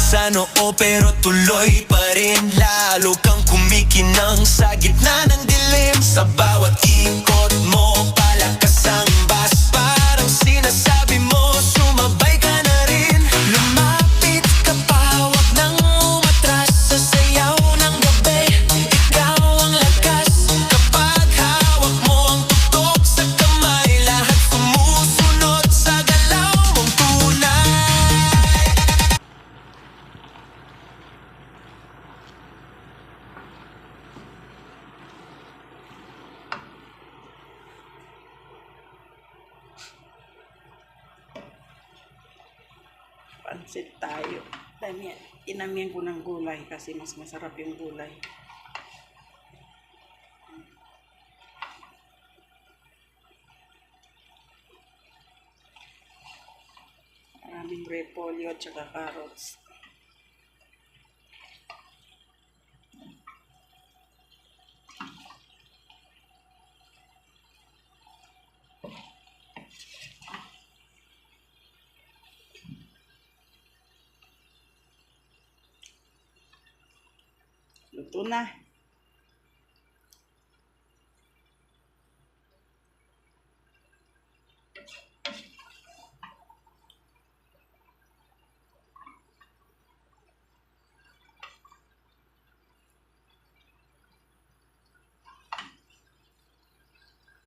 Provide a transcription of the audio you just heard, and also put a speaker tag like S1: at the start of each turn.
S1: sa noo pero tuloy pa rin. Lalo kang kumikinang sa gitna ng dilim. Sa bawat ikot mo, palakas ang bas. Parang sinasabi mo, sumabay ka na rin. Lumapit ka pa, wag nang umatras. Sa sayaw ng gabi, ikaw ang lakas. Kapag hawak mo ang tutok sa kamay, lahat sumusunod sa galaw mong tunay.
S2: Pansit tayo. Dami, inamihan ko ng gulay kasi mas masarap yung gulay. Maraming repolyo at saka carrots. Luto na.